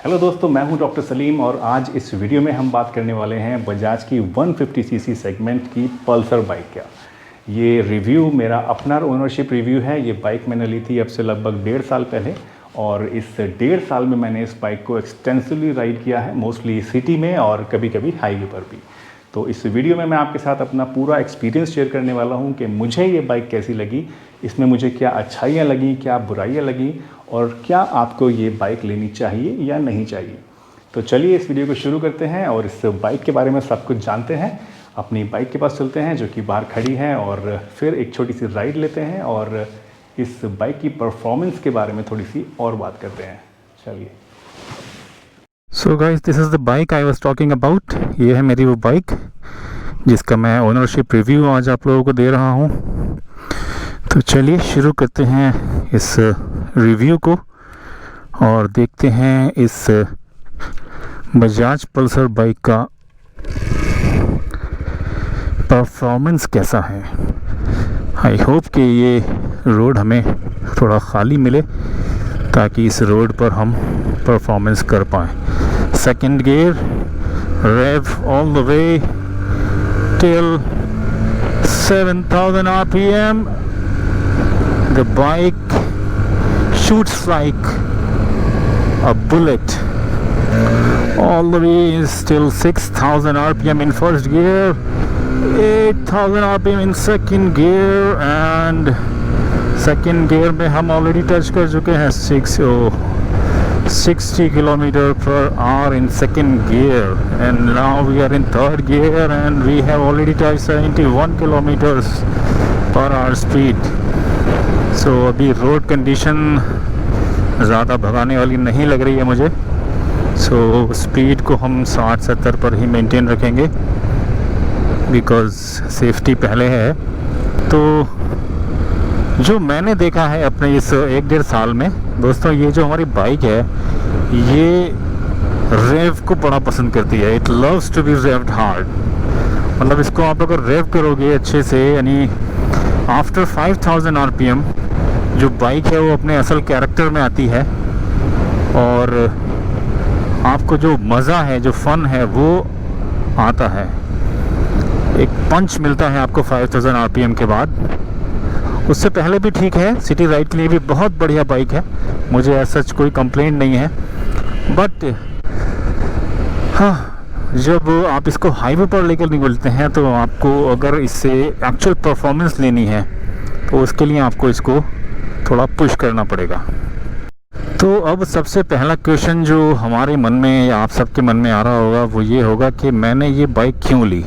Hello दोस्तों, मैं हूं डॉक्टर सलीम और आज इस वीडियो में हम बात करने वाले हैं बजाज की 150 सीसी सेगमेंट की पल्सर बाइक का। ये रिव्यू मेरा अपना ओनरशिप रिव्यू है। ये बाइक मैंने ली थी अब से लगभग 1.5 साल पहले और इस 1.5 साल में मैंने इस बाइक को एक्सटेंसिवली राइड किया है, मोस्टली सिटी में और कभी कभी हाईवे पर भी। तो इस वीडियो में मैं आपके साथ अपना पूरा एक्सपीरियंस शेयर करने वाला हूं कि मुझे ये बाइक कैसी लगी, इसमें मुझे क्या अच्छाइयाँ लगी, क्या बुराइयाँ लगी और क्या आपको ये बाइक लेनी चाहिए या नहीं चाहिए। तो चलिए इस वीडियो को शुरू करते हैं और इस बाइक के बारे में सब कुछ जानते हैं। अपनी बाइक के पास चलते हैं जो कि बाहर खड़ी है और फिर एक छोटी सी राइड लेते हैं और इस बाइक की परफॉर्मेंस के बारे में थोड़ी सी और बात करते हैं। चलिए। So guys, this is the bike I was talking about. ये है मेरी वो बाइक जिसका मैं ओनरशिप रिव्यू आज आप लोगों को दे रहा हूँ। तो चलिए शुरू करते हैं इस रिव्यू को और देखते हैं इस बजाज पल्सर बाइक का परफॉर्मेंस कैसा है। आई होप कि ये रोड हमें थोड़ा खाली मिले ताकि इस रोड पर हम परफॉर्मेंस कर पाएँ। Second gear, rev all the way till 7000 RPM. The bike shoots like a bullet. All the way is still 6000 RPM in first gear, 8000 RPM in second gear, and second gear में हम already touch कर चुके हैं 60 km/h in second gear, and now we are in third gear and we have already touched 71 km/h speed. So अभी road condition ज़्यादा भगाने वाली नहीं लग रही है मुझे। So स्पीड को हम 60-70 पर ही मेंटेन रखेंगे बिकॉज़ सेफ्टी पहले है। तो जो मैंने देखा है अपने इस 1-1.5 साल में दोस्तों, ये जो हमारी बाइक है ये रेव को बड़ा पसंद करती है। It loves to be revved hard. मतलब इसको आप अगर रेव करोगे अच्छे से, यानी आफ्टर 5000 RPM जो बाइक है वो अपने असल कैरेक्टर में आती है और आपको जो मज़ा है, जो फन है वो आता है। एक पंच मिलता है आपको 5000 RPM के बाद। उससे पहले भी ठीक है, सिटी राइड के लिए भी बहुत बढ़िया बाइक है, मुझे ऐसा कोई कंप्लेंट नहीं है। बट हाँ, जब आप इसको हाईवे पर लेकर निकलते हैं तो आपको अगर इससे एक्चुअल परफॉर्मेंस लेनी है तो उसके लिए आपको इसको थोड़ा पुश करना पड़ेगा। तो अब सबसे पहला क्वेश्चन जो हमारे मन में या आप सबके मन में आ रहा होगा वो ये होगा कि मैंने ये बाइक क्यों ली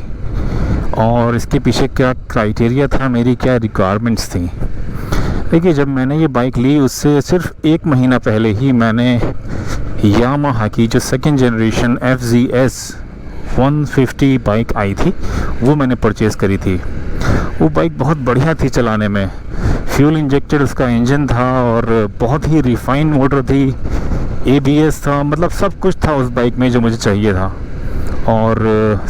और इसके पीछे क्या क्राइटेरिया था, मेरी क्या रिक्वायरमेंट्स थी। देखिए, जब मैंने ये बाइक ली उससे सिर्फ 1 महीना पहले ही मैंने यामाहा की जो सेकेंड जनरेशन FZS 150 बाइक आई थी वो मैंने परचेज़ करी थी। वो बाइक बहुत बढ़िया थी चलाने में, फ्यूल इंजेक्टेड उसका इंजन था और बहुत ही रिफाइंड मोटर थी, ABS था, मतलब सब कुछ था उस बाइक में जो मुझे चाहिए था। और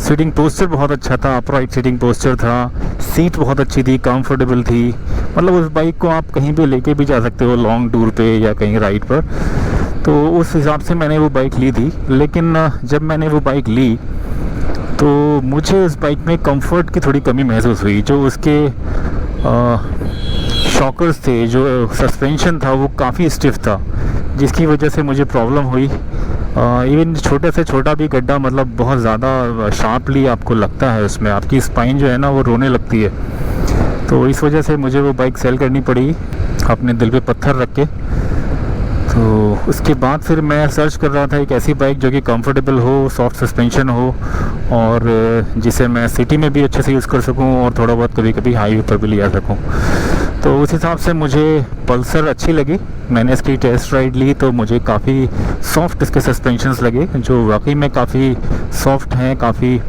सीटिंग पोस्चर बहुत अच्छा था, अपराइट सीटिंग पोस्चर था, सीट बहुत अच्छी थी, कंफर्टेबल थी। मतलब उस बाइक को आप कहीं पे लेके भी जा सकते हो, लॉन्ग टूर पे या कहीं राइड पर। तो उस हिसाब से मैंने वो बाइक ली थी। लेकिन जब मैंने वो बाइक ली तो मुझे उस बाइक में कंफर्ट की थोड़ी कमी महसूस हुई। जो उसके शॉकर्स थे, जो सस्पेंशन था वो काफ़ी स्टिफ था, जिसकी वजह से मुझे प्रॉब्लम हुई। इवन छोटे से छोटा भी गड्ढा मतलब बहुत ज़्यादा शार्पली आपको लगता है, उसमें आपकी स्पाइन जो है ना वो रोने लगती है। तो इस वजह से मुझे वो बाइक सेल करनी पड़ी अपने दिल पे पत्थर रख के। तो उसके बाद फिर मैं सर्च कर रहा था एक ऐसी बाइक जो कि कंफर्टेबल हो, सॉफ्ट सस्पेंशन हो और जिसे मैं सिटी में भी अच्छे से यूज़ कर सकूं और थोड़ा बहुत कभी कभी हाईवे पर भी ले जा सकूं। तो उस हिसाब से मुझे पल्सर अच्छी लगी। मैंने इसकी टेस्ट राइड ली तो मुझे काफ़ी सॉफ्ट इसके सस्पेंशंस लगे, जो वाकई में काफ़ी सॉफ्ट हैं, काफ़ी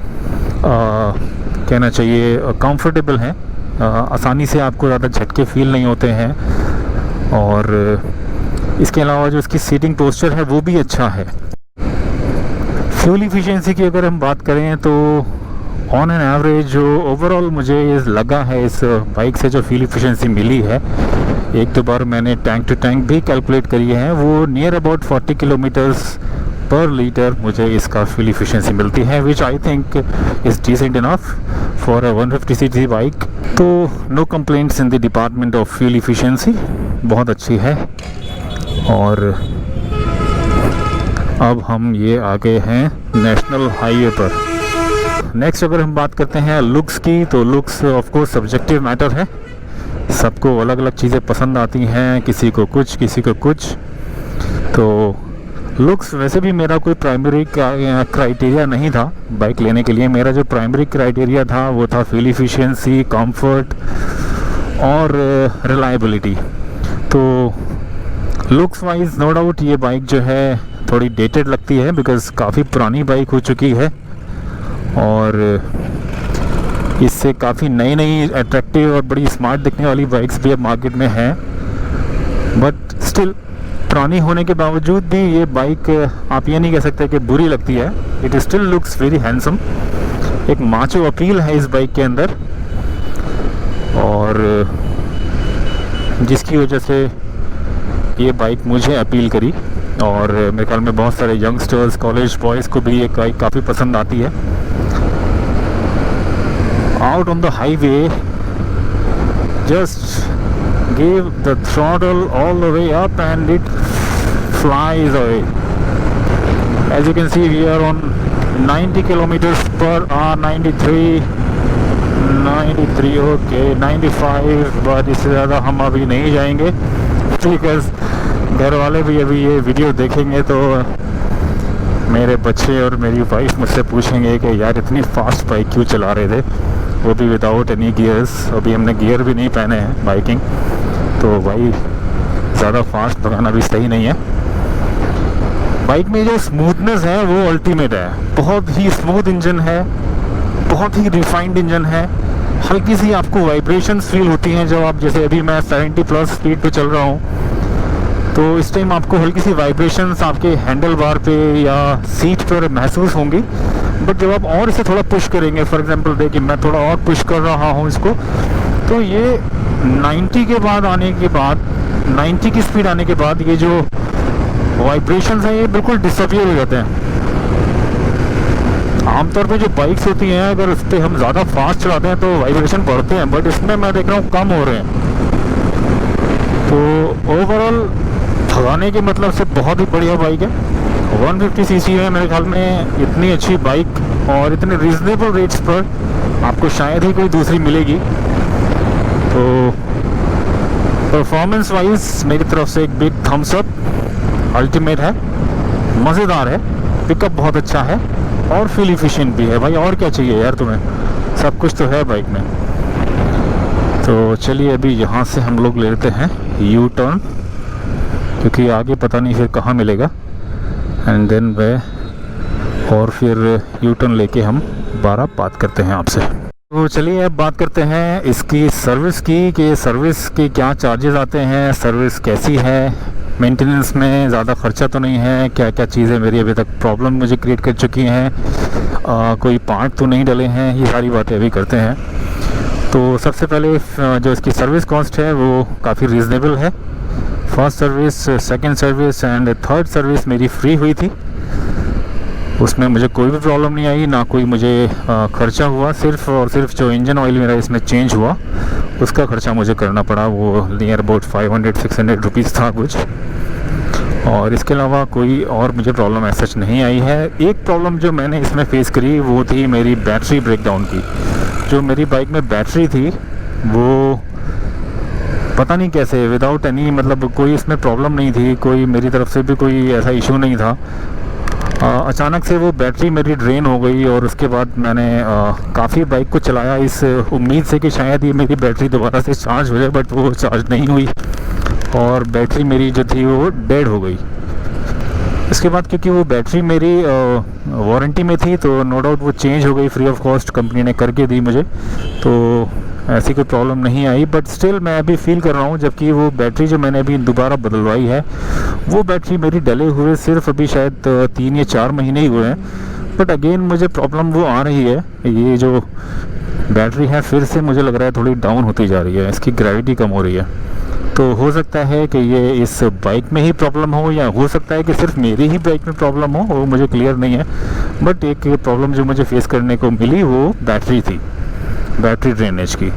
कहना चाहिए कंफर्टेबल हैं। आसानी से आपको ज़्यादा झटके फील नहीं होते हैं और इसके अलावा जो इसकी सीटिंग पोस्चर है वो भी अच्छा है। फ्यूल इफिशिएंसी की अगर हम बात करें तो ऑन एन एवरेज जो ओवरऑल मुझे लगा है इस बाइक से जो फ्यूल इफिशिएंसी मिली है, एक दो बार मैंने टैंक टू टैंक भी कैलकुलेट करी है, वो near about 40 kilometres per litre मुझे इसका फ्यूल इफिशिएंसी मिलती है, which I think is decent enough for a 150 cc bike. तो no complaints in the department of fuel efficiency, बहुत अच्छी है। और अब हम ये आ गए हैं नेशनल हाईवे पर। नेक्स्ट अगर हम बात करते हैं लुक्स की, तो looks of course subjective matter है, सबको अलग अलग चीज़ें पसंद आती हैं, किसी को कुछ किसी को कुछ। तो लुक्स वैसे भी मेरा कोई प्राइमरी क्राइटेरिया नहीं था बाइक लेने के लिए। मेरा जो प्राइमरी क्राइटेरिया था वो था फ्यूल इफिशिएंसी, कंफर्ट और रिलायबिलिटी। तो लुक्स वाइज नो डाउट ये बाइक जो है थोड़ी डेटेड लगती है, बिकॉज़ काफ़ी पुरानी बाइक हो चुकी है और इससे काफ़ी नई नई अट्रैक्टिव और बड़ी स्मार्ट दिखने वाली बाइक्स भी अब मार्केट में हैं। बट स्टिल पुरानी होने के बावजूद भी ये बाइक आप ये नहीं कह सकते कि बुरी लगती है। It still looks very handsome. एक माचो अपील है इस बाइक के अंदर, और जिसकी वजह से ये बाइक मुझे अपील करी, और मेरे ख्याल में बहुत सारे यंगस्टर्स, कॉलेज बॉयज़ को भी ये बाइक काफ़ी पसंद आती है। Out on the highway, just give the throttle all the way up and it flies away. As you can see, we are on 90 kilometers per hour, 93, okay, 95, but इससे ज़्यादा हम अभी नहीं जाएंगे, बिकॉज घर वाले भी अभी ये वीडियो देखेंगे तो मेरे बच्चे और मेरी वाइफ मुझसे पूछेंगे कि यार इतनी फास्ट बाइक क्यों चला रहे थे, वो भी विदाउट एनी गियर्स। अभी हमने गियर भी नहीं पहने हैं बाइकिंग, तो भाई ज़्यादा फास्ट भगाना भी सही नहीं है। बाइक में जो स्मूथनेस है वो अल्टीमेट है, बहुत ही स्मूथ इंजन है, बहुत ही रिफाइंड इंजन है। हल्की सी आपको वाइब्रेशंस फील होती हैं जब आप, जैसे अभी मैं 70 प्लस स्पीड पे चल रहा हूँ, तो इस टाइम आपको हल्की सी वाइब्रेशंस आपके हैंडल बार पे या सीट पर महसूस होंगी। बट जब आप और इसे थोड़ा पुश करेंगे, फॉर एग्जांपल देखिए मैं थोड़ा और पुश कर रहा हूँ इसको, तो ये 90 के बाद आने के बाद, 90 की स्पीड आने के बाद ये जो वाइब्रेशंस हैं ये बिल्कुल डिसअपियर हो जाते हैं। आमतौर पे जो बाइक्स होती हैं अगर उस पर हम ज़्यादा फास्ट चलाते हैं तो वाइब्रेशन बढ़ते हैं, बट इसमें मैं देख रहा हूँ कम हो रहे हैं। तो ओवरऑल भगाने के मतलब से बहुत ही बढ़िया बाइक है। 150 सीसी है, मेरे ख्याल में इतनी अच्छी बाइक और इतने रीजनेबल रेट्स पर आपको शायद ही कोई दूसरी मिलेगी। तो परफॉर्मेंस वाइज मेरी तरफ से एक बिग थम्स अप, अल्टीमेट है, मज़ेदार है, पिकअप बहुत अच्छा है और फ्यूल इफिशिएंट भी है। भाई और क्या चाहिए यार तुम्हें, सब कुछ तो है बाइक में। तो चलिए अभी यहाँ से हम लोग ले लेते हैं यू टर्न, क्योंकि आगे पता नहीं फिर कहाँ मिलेगा, एंड देन वे और फिर यू टर्न लेके हम दोबारा बात करते हैं आपसे। तो चलिए अब बात करते हैं इसकी सर्विस की, कि सर्विस के क्या चार्जेस आते हैं, सर्विस कैसी है, मेंटेनेंस में ज़्यादा खर्चा तो नहीं है, क्या क्या चीज़ें मेरी अभी तक प्रॉब्लम मुझे क्रिएट कर चुकी हैं, कोई पार्ट तो नहीं डले हैं, ये सारी बातें अभी करते हैं। तो सबसे पहले जो इसकी सर्विस कॉस्ट है वो काफ़ी रीज़नेबल है। First service, second service and third service मेरी फ्री हुई थी, उसमें मुझे कोई भी प्रॉब्लम नहीं आई, ना कोई मुझे खर्चा हुआ। सिर्फ और सिर्फ जो इंजन ऑयल मेरा इसमें चेंज हुआ उसका खर्चा मुझे करना पड़ा, वो नियर अबाउट 500-600 रुपीज़ था कुछ, और इसके अलावा कोई और मुझे प्रॉब्लम ऐसा नहीं आई है। एक प्रॉब्लम जो मैंने इसमें फ़ेस करी वो थी मेरी बैटरी ब्रेकडाउन की। जो मेरी बाइक में बैटरी थी वो पता नहीं कैसे विदाउट एनी, मतलब कोई इसमें प्रॉब्लम नहीं थी, कोई मेरी तरफ से भी कोई ऐसा इशू नहीं था, अचानक से वो बैटरी मेरी ड्रेन हो गई। और उसके बाद मैंने काफ़ी बाइक को चलाया इस उम्मीद से कि शायद ये मेरी बैटरी दोबारा से चार्ज हो जाए, बट वो चार्ज नहीं हुई और बैटरी मेरी जो थी वो डेड हो गई। इसके बाद क्योंकि वो बैटरी मेरी वारंटी में थी तो नो डाउट वो चेंज हो गई, फ्री ऑफ कॉस्ट कंपनी ने करके दी मुझे, तो ऐसी कोई प्रॉब्लम नहीं आई। बट स्टिल मैं अभी फील कर रहा हूँ, जबकि वो बैटरी जो मैंने अभी दोबारा बदलवाई है वो बैटरी मेरी डले हुए सिर्फ अभी शायद 3 या 4 महीने ही हुए हैं, बट अगेन मुझे प्रॉब्लम वो आ रही है। ये जो बैटरी है फिर से मुझे लग रहा है थोड़ी डाउन होती जा रही है, इसकी ग्रेविटी कम हो रही है। तो हो सकता है कि ये इस बाइक में ही प्रॉब्लम हो, या हो सकता है कि सिर्फ मेरी ही बाइक में प्रॉब्लम हो, वो मुझे क्लियर नहीं है। बट एक प्रॉब्लम जो मुझे फेस करने को मिली वो बैटरी थी, बैटरी ड्रेनेज की।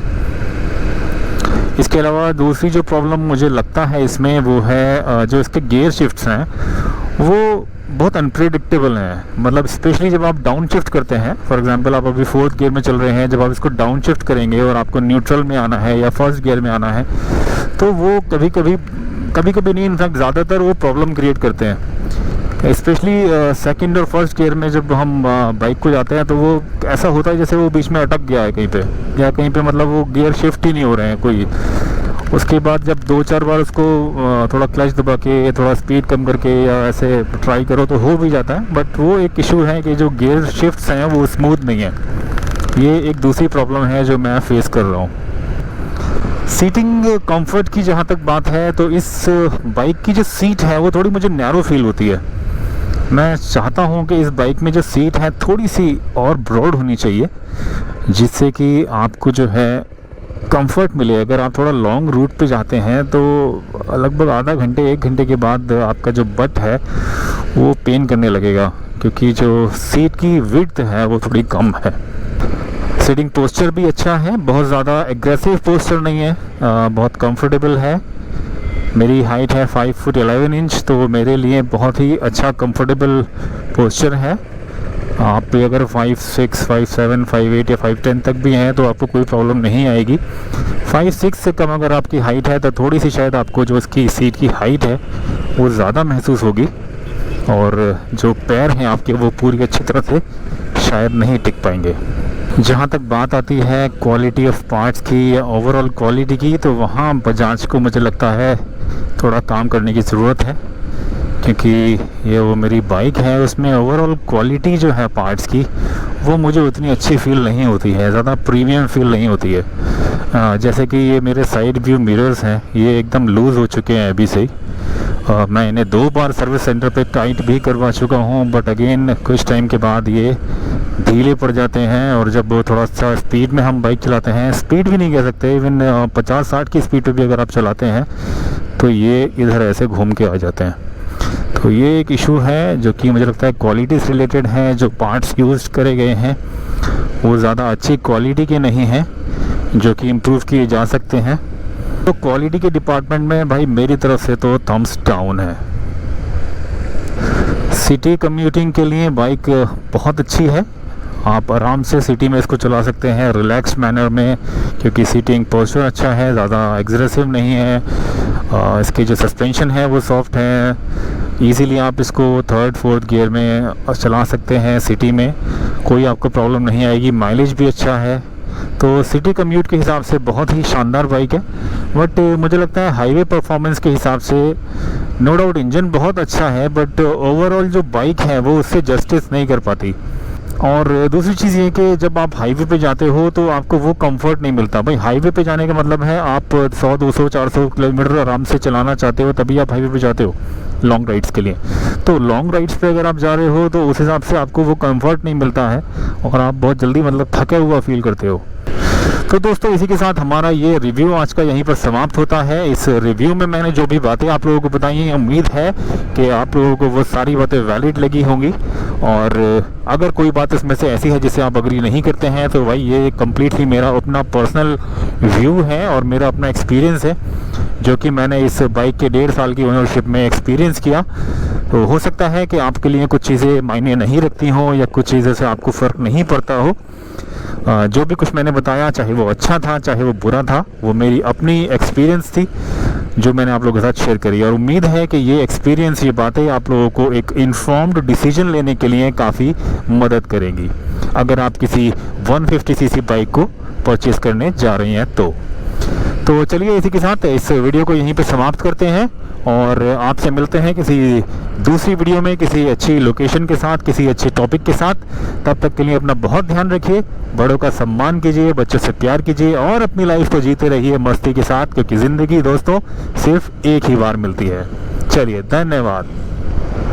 इसके अलावा दूसरी जो प्रॉब्लम मुझे लगता है इसमें वो है जो इसके गियर शिफ्ट्स हैं वो बहुत अनप्रेडिक्टेबल हैं। मतलब स्पेशली जब आप डाउन शिफ्ट करते हैं, फॉर एग्जांपल आप अभी 4th गियर में चल रहे हैं, जब आप इसको डाउन शिफ्ट करेंगे और आपको न्यूट्रल में आना है या फर्स्ट गियर में आना है, तो वो कभी कभी नहीं, इनफैक्ट ज़्यादातर वो प्रॉब्लम क्रिएट करते हैं। स्पेशली सेकंड और फर्स्ट गियर में जब हम बाइक को जाते हैं तो वो ऐसा होता है जैसे वो बीच में अटक गया है कहीं पे, या कहीं पे मतलब वो गियर शिफ्ट ही नहीं हो रहे हैं कोई। उसके बाद जब 2-4 बार उसको थोड़ा क्लच दबा के, थोड़ा स्पीड कम करके या ऐसे ट्राई करो तो हो भी जाता है। बट वो एक इशू है कि जो गियर शिफ्ट्स हैं वो स्मूथ नहीं है। ये एक दूसरी प्रॉब्लम है जो मैं फेस कर रहा हूँ। सीटिंग कंफर्ट की जहाँ तक बात है तो इस बाइक की जो सीट है वो थोड़ी मुझे नैरो फील होती है। मैं चाहता हूँ कि इस बाइक में जो सीट है थोड़ी सी और ब्रॉड होनी चाहिए, जिससे कि आपको जो है कंफर्ट मिले। अगर आप थोड़ा लॉन्ग रूट पे जाते हैं तो लगभग आधा घंटे 1 घंटे के बाद आपका जो बट है वो पेन करने लगेगा, क्योंकि जो सीट की विड्थ है वो थोड़ी कम है। सीटिंग पोस्चर भी अच्छा है, बहुत ज़्यादा एग्रेसिव पोस्चर नहीं है, बहुत कंफर्टेबल है। मेरी हाइट है 5 फुट 11 इंच, तो मेरे लिए बहुत ही अच्छा कंफर्टेबल पोस्चर है। आप पे अगर 5'6", 5'7", 5'8" या 5'10" तक भी हैं तो आपको कोई प्रॉब्लम नहीं आएगी। 5'6" से कम अगर आपकी हाइट है तो थोड़ी सी शायद आपको जो इसकी सीट की हाइट है वो ज़्यादा महसूस होगी, और जो पैर हैं आपके वो पूरी अच्छी तरह से शायद नहीं टिक पाएंगे। जहाँ तक बात आती है क्वालिटी ऑफ पार्ट्स की या ओवरऑल क्वालिटी की, तो वहाँ बजाज को मुझे लगता है थोड़ा काम करने की ज़रूरत है, क्योंकि ये वो मेरी बाइक है उसमें ओवरऑल क्वालिटी जो है पार्ट्स की वो मुझे उतनी अच्छी फील नहीं होती है, ज़्यादा प्रीमियम फील नहीं होती है। जैसे कि ये मेरे साइड व्यू मिरर्स हैं, ये एकदम लूज़ हो चुके हैं अभी से ही। मैं इन्हें 2 बार सर्विस सेंटर पे टाइट भी करवा चुका हूँ, बट अगेन कुछ टाइम के बाद ये ढीले पड़ जाते हैं। और जब थोड़ा सा स्पीड में हम बाइक चलाते हैं, स्पीड भी नहीं कह सकते, इवन 50-60 की स्पीड पे भी अगर आप चलाते हैं तो ये इधर ऐसे घूम के आ जाते हैं। तो ये एक इशू है जो कि मुझे लगता है क्वालिटी से रिलेटेड है। जो पार्ट्स यूज़ करे गए हैं वो ज़्यादा अच्छी क्वालिटी के नहीं हैं, जो कि इम्प्रूव किए जा सकते हैं। तो क्वालिटी के डिपार्टमेंट में भाई मेरी तरफ से तो थम्स डाउन है। सिटी कम्यूटिंग के लिए बाइक बहुत अच्छी है, आप आराम से सिटी में इसको चला सकते हैं रिलैक्स मैनर में, क्योंकि सीटिंग पोस्चर अच्छा है, ज़्यादा एग्रेसिव नहीं है। इसके जो सस्पेंशन है वो सॉफ्ट है, इजीली आप इसको 3rd 4th गियर में चला सकते हैं सिटी में, कोई आपको प्रॉब्लम नहीं आएगी। माइलेज भी अच्छा है, तो सिटी कम्यूट के हिसाब से बहुत ही शानदार बाइक है। बट मुझे लगता है हाईवे परफॉर्मेंस के हिसाब से नो डाउट इंजन बहुत अच्छा है, बट ओवरऑल जो बाइक है वो उससे जस्टिस नहीं कर पाती। और दूसरी चीज़ ये कि जब आप हाईवे पे जाते हो तो आपको वो कंफर्ट नहीं मिलता। भाई हाईवे पे जाने का मतलब है आप 100, 200, 400 किलोमीटर आराम से चलाना चाहते हो, तभी आप हाईवे पे जाते हो लॉन्ग राइड्स के लिए। तो लॉन्ग राइड्स पे अगर आप जा रहे हो तो उस हिसाब से आपको वो कंफर्ट नहीं मिलता है, और आप बहुत जल्दी मतलब थके हुआ फील करते हो। तो दोस्तों इसी के साथ हमारा ये रिव्यू आज का यहीं पर समाप्त होता है। इस रिव्यू में मैंने जो भी बातें आप लोगों को बताई हैं, उम्मीद है कि आप लोगों को वो सारी बातें वैलिड लगी होंगी। और अगर कोई बात इसमें से ऐसी है जिसे आप अग्री नहीं करते हैं तो भाई ये कम्प्लीटली मेरा अपना पर्सनल व्यू है और मेरा अपना एक्सपीरियंस है, जो कि मैंने इस बाइक के 1.5 साल की ओनरशिप में एक्सपीरियंस किया। तो हो सकता है कि आपके लिए कुछ चीज़ें मायने नहीं रखती हों या कुछ चीज़ों से आपको फ़र्क नहीं पड़ता हो। जो भी कुछ मैंने बताया, चाहे वो अच्छा था चाहे वो बुरा था, वो मेरी अपनी एक्सपीरियंस थी जो मैंने आप लोगों के साथ शेयर करी। और उम्मीद है कि ये एक्सपीरियंस, ये बातें आप लोगों को एक इन्फॉर्म्ड डिसीजन लेने के लिए काफ़ी मदद करेंगी अगर आप किसी 150cc बाइक को परचेज़ करने जा रही हैं तो चलिए इसी के साथ इस वीडियो को यहीं पे समाप्त करते हैं और आपसे मिलते हैं किसी दूसरी वीडियो में किसी अच्छी लोकेशन के साथ, किसी अच्छे टॉपिक के साथ। तब तक के लिए अपना बहुत ध्यान रखिए, बड़ों का सम्मान कीजिए, बच्चों से प्यार कीजिए और अपनी लाइफ को जीते रहिए मस्ती के साथ, क्योंकि ज़िंदगी दोस्तों सिर्फ एक ही बार मिलती है। चलिए, धन्यवाद।